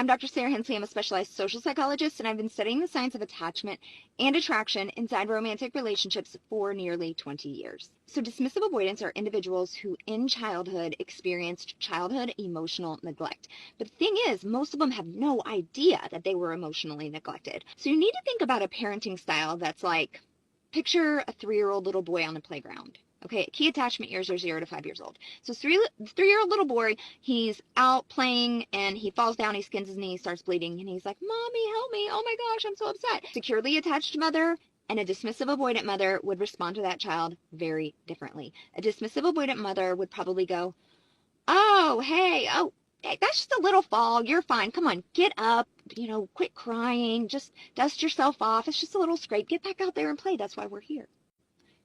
I'm Dr. Sarah Hensley. I'm a specialized social psychologist, and I've been studying the science of attachment and attraction inside romantic relationships for nearly 20 years. So dismissive avoidants are individuals who in childhood experienced childhood emotional neglect. But the thing is, most of them have no idea that they were emotionally neglected. So you need to think about a parenting style that's like, picture a 3-year-old little boy on the playground. Okay, key attachment years are 0 to 5 years old. So 3-year-old little boy, he's out playing and he falls down, he skins his knee, starts bleeding, and he's like, Mommy, help me. Oh my gosh, I'm so upset. Securely attached mother and a dismissive avoidant mother would respond to that child very differently. A dismissive avoidant mother would probably go, hey, that's just a little fall. You're fine. Come on, get up. Quit crying. Just dust yourself off. It's just a little scrape. Get back out there and play. That's why we're here.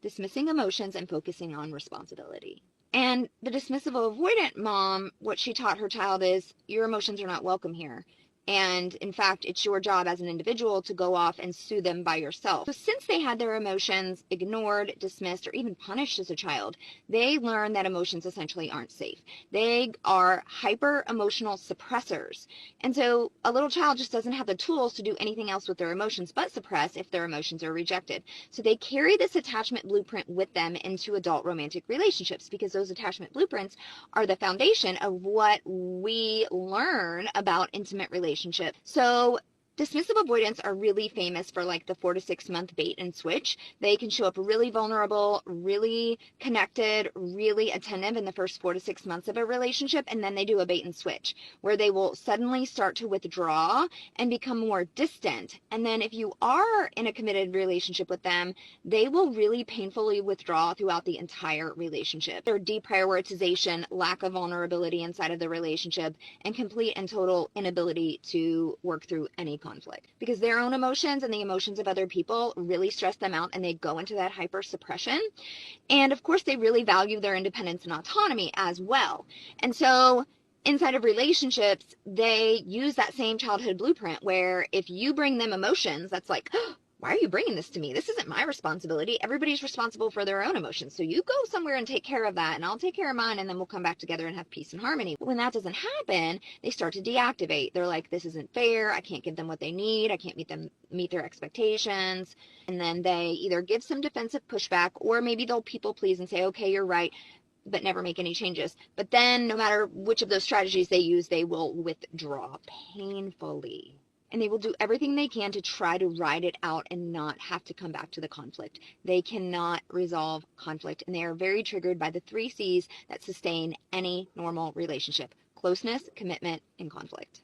Dismissing emotions and focusing on responsibility. And the dismissive avoidant mom, what she taught her child is, your emotions are not welcome here. And in fact, it's your job as an individual to go off and soothe them by yourself. So since they had their emotions ignored, dismissed, or even punished as a child, they learn that emotions essentially aren't safe. They are hyper emotional suppressors. And so a little child just doesn't have the tools to do anything else with their emotions but suppress if their emotions are rejected. So they carry this attachment blueprint with them into adult romantic relationships, because those attachment blueprints are the foundation of what we learn about intimate relationships. So dismissive avoidants are really famous for like the 4 to 6 month bait and switch. They can show up really vulnerable, really connected, really attentive in the first 4 to 6 months of a relationship, and then they do a bait and switch where they will suddenly start to withdraw and become more distant. And then if you are in a committed relationship with them, they will really painfully withdraw throughout the entire relationship. Their deprioritization, lack of vulnerability inside of the relationship, and complete and total inability to work through any conflict, because their own emotions and the emotions of other people really stress them out, and they go into that hyper suppression. And of course, they really value their independence and autonomy as well. And so inside of relationships, they use that same childhood blueprint where if you bring them emotions, that's like, why are you bringing this to me? This isn't my responsibility. Everybody's responsible for their own emotions. So you go somewhere and take care of that, and I'll take care of mine, and then we'll come back together and have peace and harmony. When that doesn't happen, they start to deactivate. They're like, this isn't fair. I can't give them what they need. I can't meet their expectations. And then they either give some defensive pushback, or maybe they'll people please and say, okay, you're right, but never make any changes. But then no matter which of those strategies they use, they will withdraw painfully. And they will do everything they can to try to ride it out and not have to come back to the conflict. They cannot resolve conflict, and they are very triggered by the 3 C's that sustain any normal relationship: closeness, commitment, and conflict.